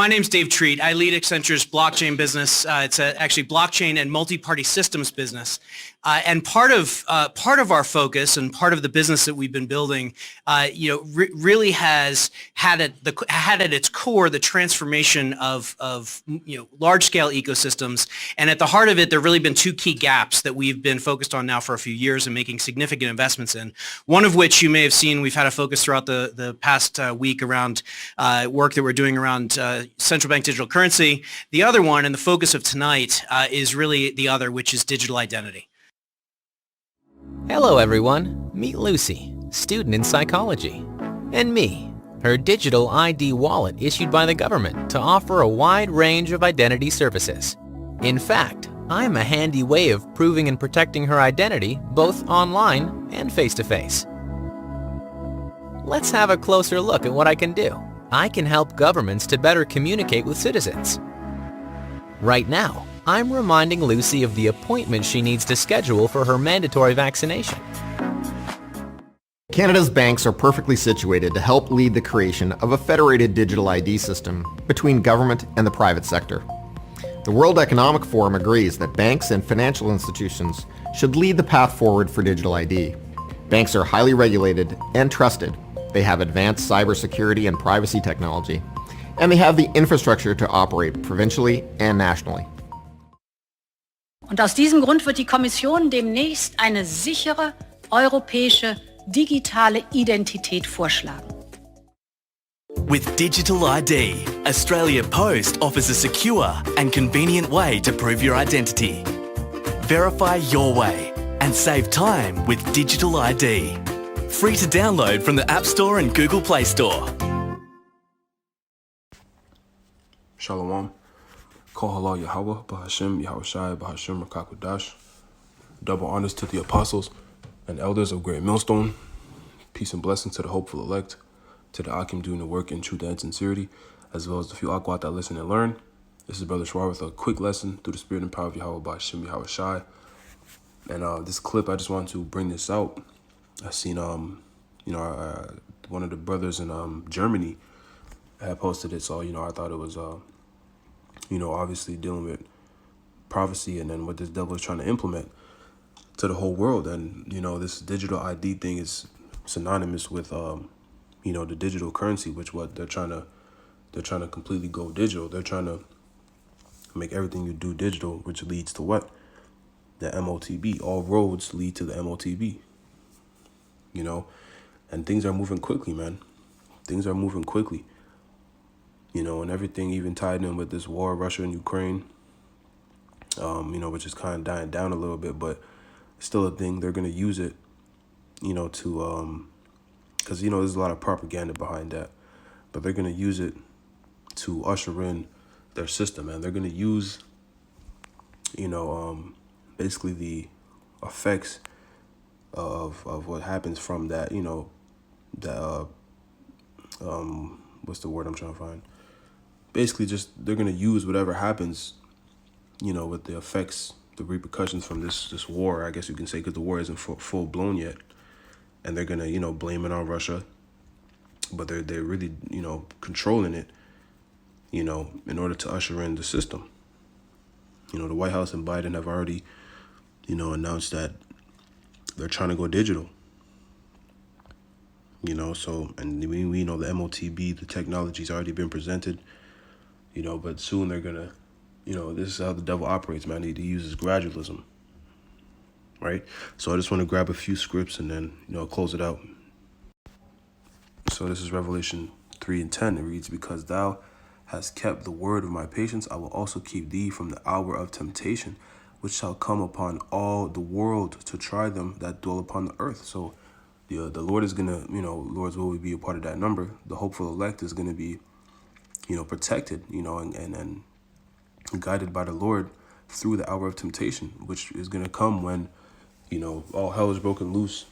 My name's Dave Treat. I lead Accenture's blockchain business. It's actually blockchain and multi-party systems business. And part of our focus and part of the business that we've been building, really has had at its core the transformation of large-scale ecosystems. And at the heart of it, there have really been two key gaps that we've been focused on now for a few years and making significant investments in. One of which you may have seen, we've had a focus throughout the past week around work that we're doing around central bank digital currency. The other one, and the focus of tonight, is really the other, which is digital identity. Hello everyone, meet Lucy, student in psychology, and me, her digital ID wallet issued by the government to offer a wide range of identity services. In fact, I'm a handy way of proving and protecting her identity both online and face-to-face. Let's have a closer look at what I can do. I can help governments to better communicate with citizens. Right now, I'm reminding Lucy of the appointment she needs to schedule for her mandatory vaccination. Canada's banks are perfectly situated to help lead the creation of a federated digital ID system between government and the private sector. The World Economic Forum agrees that banks and financial institutions should lead the path forward for digital ID. Banks are highly regulated and trusted. They have advanced cybersecurity and privacy technology, and they have the infrastructure to operate provincially and nationally. Und aus diesem Grund wird die Kommission demnächst eine sichere europäische digitale Identität vorschlagen. With digital ID, Australia Post offers a secure and convenient way to prove your identity. Verify your way and save time with digital ID. Free to download from the App Store and Google Play Store. Shalom. Call halal Yahweh, Bahashem, Yahushai, Bahashem, Rakakwadash. Double honors to the apostles and elders of Great Millstone. Peace and blessings to the hopeful elect, to the Akim doing the work in truth and sincerity, as well as the few Akwat that listen and learn. This is Brother Shwar with a quick lesson through the spirit and power of Yahweh, Bahashem, Yahushai. And this clip, I just want to bring this out. I seen, one of the brothers in Germany had posted it, so, I thought it was, obviously dealing with prophecy and then what this devil is trying to implement to the whole world. And, this digital ID thing is synonymous with, the digital currency, which what they're trying to completely go digital. They're trying to make everything you do digital, which leads to what? The MOTB. All roads lead to the MOTB. And things are moving quickly, man. Things are moving quickly. And everything even tied in with this war, Russia and Ukraine, which is kind of dying down a little bit, but it's still a thing. They're going to use it, to, because, there's a lot of propaganda behind that, but they're going to use it to usher in their system, and they're going to use, basically the effects of what happens from that, what's the word I'm trying to find? Basically, just they're going to use whatever happens, with the effects, the repercussions from this war, I guess you can say, because the war isn't full blown yet. And they're going to, blame it on Russia. But they're really, controlling it, in order to usher in the system. The White House and Biden have already, announced that they're trying to go digital. So, and we know the MOTB, the technology's already been presented, but soon they're going to, this is how the devil operates, man. He uses gradualism, right? So I just want to grab a few scripts and then, close it out. So this is Revelation 3:10. It reads, "Because thou hast kept the word of my patience, I will also keep thee from the hour of temptation, which shall come upon all the world to try them that dwell upon the earth." So the Lord is going to, Lord's will be a part of that number. The hopeful elect is going to be, protected, and guided by the Lord through the hour of temptation, which is going to come when, all hell is broken loose.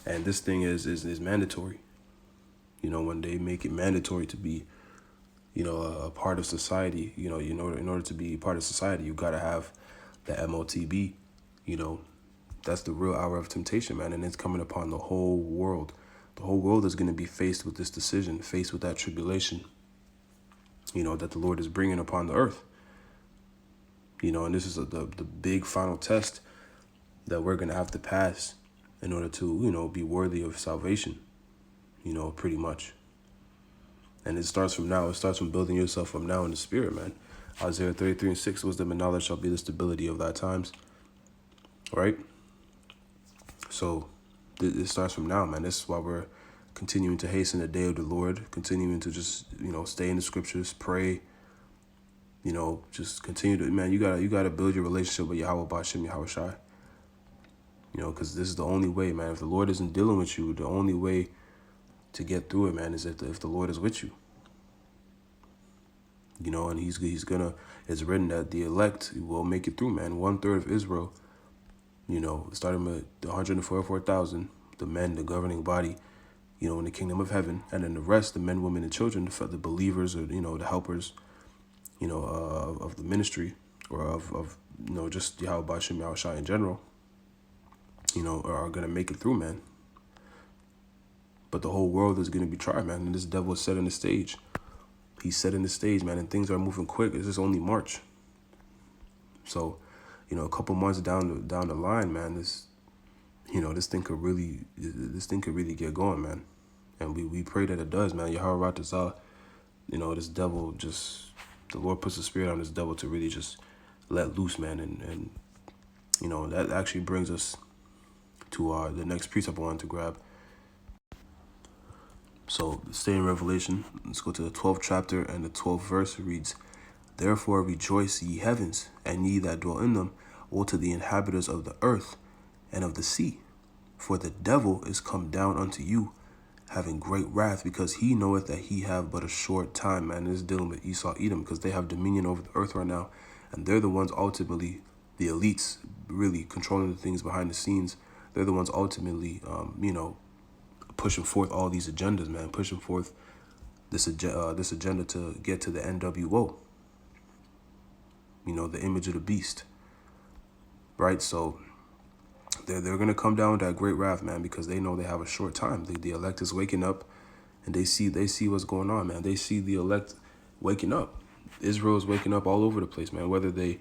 And this thing is mandatory. When they make it mandatory to be, a part of society, in order to be part of society, you got to have the MOTB, That's the real hour of temptation, man. And it's coming upon the whole world. The whole world is going to be faced with this decision, faced with that tribulation. that the Lord is bringing upon the earth. And this is the big final test that we're going to have to pass in order to, be worthy of salvation, pretty much. And it starts from now. It starts from building yourself from now in the spirit, man. Isaiah 33:6, wisdom and knowledge shall be the stability of thy times. Right? So it starts from now, man. This is why we're continuing to hasten the day of the Lord, continuing to just, stay in the scriptures, pray, just continue to, man, you gotta build your relationship with Yahweh Bashem, Yahweh Shai. Because this is the only way, man. If the Lord isn't dealing with you, the only way to get through it, man, is if the Lord is with you. And he's gonna, it's written that the elect will make it through, man. 1/3 of Israel, starting with the 144,000, the men, the governing body, in the kingdom of heaven, and then the rest, the men, women, and children, the believers, or, the helpers, of the ministry, or of just Yahweh Bashem, Yahweh Shai in general, are going to make it through, man. But the whole world is going to be tried, man. And this devil is setting the stage. He's setting the stage, man, and things are moving quick. This is only March. So, a couple months down the line, man, this thing could really get going, man. And we pray that it does, man. Yahweh Ratazah, this devil the Lord puts a spirit on this devil to really just let loose, man. And that actually brings us to the next precept I wanted to grab. So stay in Revelation. Let's go to the 12th chapter, and the 12th verse reads, Therefore rejoice, ye heavens, and ye that dwell in them. Woe to the inhabitants of the earth and of the sea, for the devil is come down unto you, having great wrath, because he knoweth that he have but a short time. Man, this is dealing with Esau, Edom, because they have dominion over the earth right now, and they're the ones ultimately, the elites, really controlling the things behind the scenes. They're the ones ultimately, pushing forth all these agendas, man, pushing forth this agenda to get to the NWO, the image of the beast, right? So they're going to come down with that great wrath, man, because they know they have a short time. The elect is waking up, and they see what's going on, man. They see the elect waking up. Israel is waking up all over the place, man, whether they,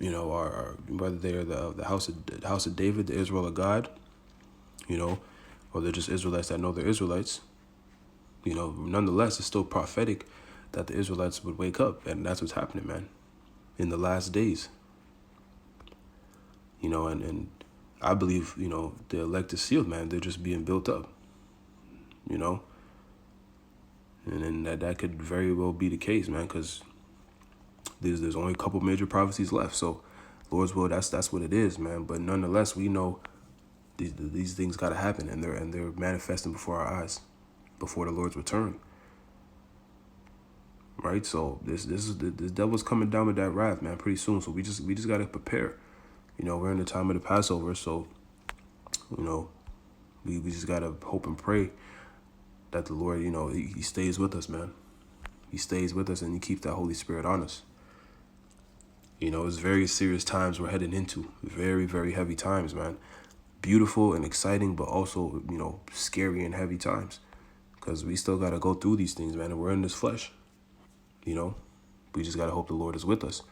whether they are the house of David, the Israel of God, or they're just Israelites that know they're Israelites. Nonetheless, it's still prophetic that the Israelites would wake up, and that's what's happening, man, in the last days. And I believe, the elect is sealed, man. They're just being built up, and then that could very well be the case, man, because there's only a couple major prophecies left. So, Lord's will, that's what it is, man. But nonetheless, we know these things got to happen, and they're manifesting before our eyes, before the Lord's return. Right? So this devil's coming down with that wrath, man, pretty soon. So we just got to prepare. We're in the time of the Passover, so we just got to hope and pray that the Lord, he stays with us, man. He stays with us, and he keeps that Holy Spirit on us. It's very serious times we're heading into. Very, very heavy times, man. Beautiful and exciting, but also, scary and heavy times. Because we still got to go through these things, man, and we're in this flesh. We just got to hope the Lord is with us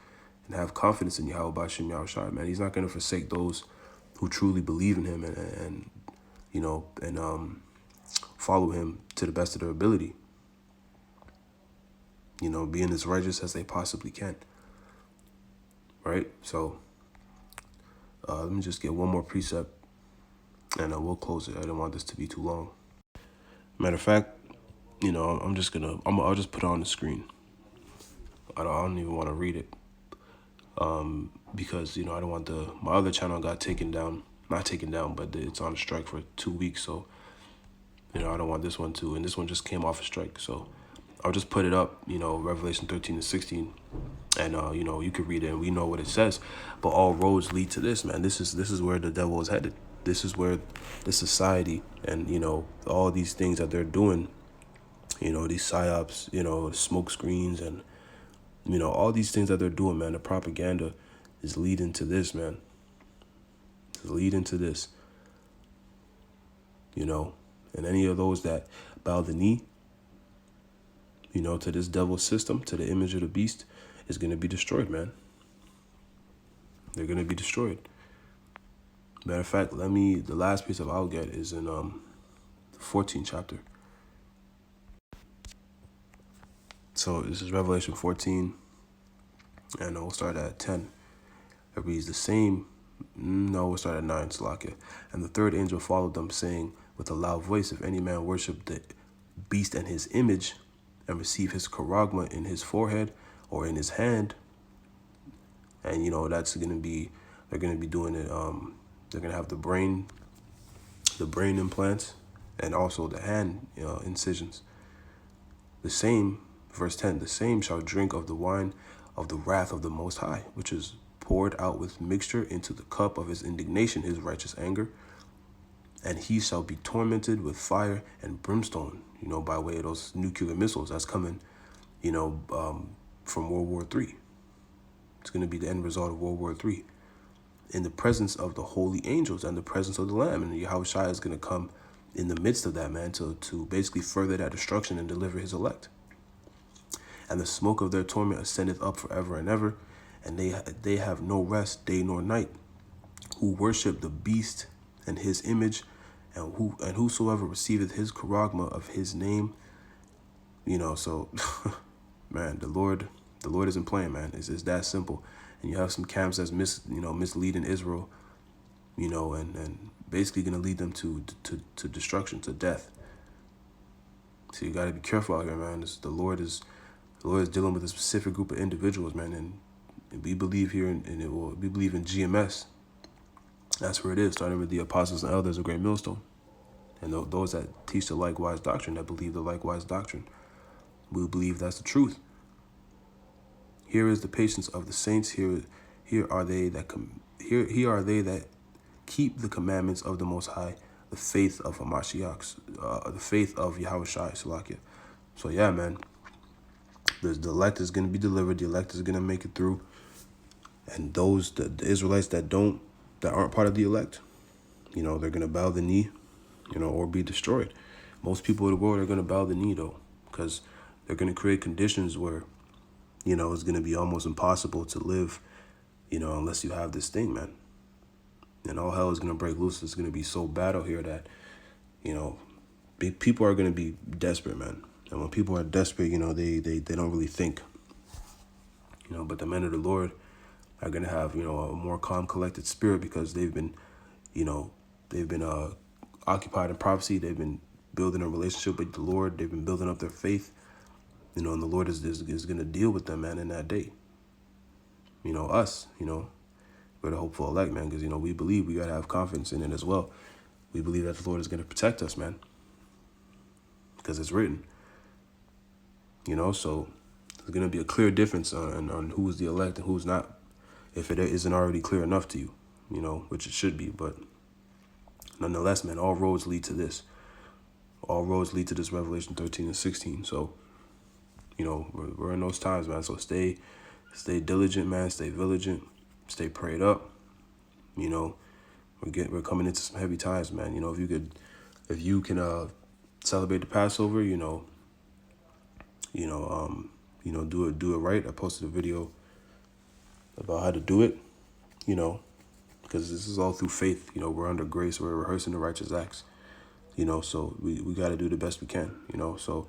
and have confidence in Yahweh Bashem, Yahweh Shai, man. He's not going to forsake those who truly believe in him and follow him to the best of their ability. Being as righteous as they possibly can. Right? So let me just get one more precept, and we'll close it. I don't want this to be too long. Matter of fact, I'll just put it on the screen. I don't even want to read it, because I don't want my other channel got taken down, not taken down, but it's on a strike for 2 weeks. So I don't want this one too, and this one just came off a strike. So I'll just put it up, Revelation 13-16, and you can read it, and we know what it says. But all roads lead to this, man. This is where the devil is headed. This is where the society and all these things that they're doing, these psyops, smoke screens, and all these things that they're doing, man. The propaganda is leading to this, man. It's leading to this, and any of those that bow the knee, to this devil system, to the image of the beast, is going to be destroyed, man. They're going to be destroyed. Matter of fact, the last piece of I'll get is in the 14th chapter. So this is Revelation 14, and we'll start at 10. It reads the same. No, we'll start at 9, Salakia. And the third angel followed them, saying with a loud voice, if any man worship the beast and his image, and receive his charagma in his forehead or in his hand, and that's going to be, they're going to be doing it. They're going to have the brain implants, and also the hand incisions. The same, verse 10, the same shall drink of the wine of the wrath of the Most High, which is poured out with mixture into the cup of his indignation, his righteous anger. And he shall be tormented with fire and brimstone, by way of those nuclear missiles that's coming, from World War III. It's going to be the end result of World War III. In the presence of the holy angels and the presence of the Lamb. And Yahushua is going to come in the midst of that, man, to basically further that destruction and deliver his elect. And the smoke of their torment ascendeth up forever and ever, and they have no rest day nor night, who worship the beast and his image, and whosoever receiveth his charagma of his name. So man, the Lord isn't playing, man. It's that simple. And you have some camps that's misleading Israel, and basically going to lead them to destruction, to death. So you got to be careful out here, man. The Lord is dealing with a specific group of individuals, man, and we believe here we believe in GMS. That's where it is, starting with the apostles and elders of Great Millstone, and those that teach the likewise doctrine, that believe the likewise doctrine. We believe that's the truth. Here is the patience of the saints. Here are they that keep the commandments of the Most High, the faith of Hamashiach, the faith of Yahushua, Salakia. So yeah, man, the elect is going to be delivered. The elect is going to make it through, and the Israelites that aren't part of the elect, they're going to bow the knee, or be destroyed. Most people of the world are going to bow the knee, though, because they're going to create conditions where it's going to be almost impossible to live, unless you have this thing, man. And all hell is going to break loose. It's going to be so bad out here that, people are going to be desperate, man. And when people are desperate, they don't really think. But the men of the Lord are going to have, a more calm, collected spirit, because they've been occupied in prophecy. They've been building a relationship with the Lord. They've been building up their faith. And the Lord is going to deal with them, man, in that day. Us, we're the hopeful elect, man, because, we believe we got to have confidence in it as well. We believe that the Lord is going to protect us, man, because it's written. So there's going to be a clear difference on who's the elect and who's not, if it isn't already clear enough to you, which it should be. But nonetheless, man, all roads lead to this. All roads lead to this Revelation 13 and 16. So, we're in those times, man. So stay diligent, man. Stay vigilant. Stay prayed up. We're coming into some heavy times, man. If you can celebrate the Passover, do it right. I posted a video about how to do it, because this is all through faith. We're under grace. We're rehearsing the righteous acts, so we got to do the best we can, so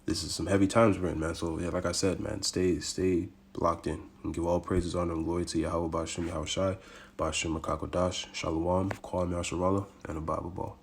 this is some heavy times we're in, man. So yeah, like I said, man, stay locked in and give all praises, honor, and glory to Yahweh, Ba'ashem Yahushai, Ba'ashem Makakodash, Shalom, Kwam Yasharala, and a Bible Ball.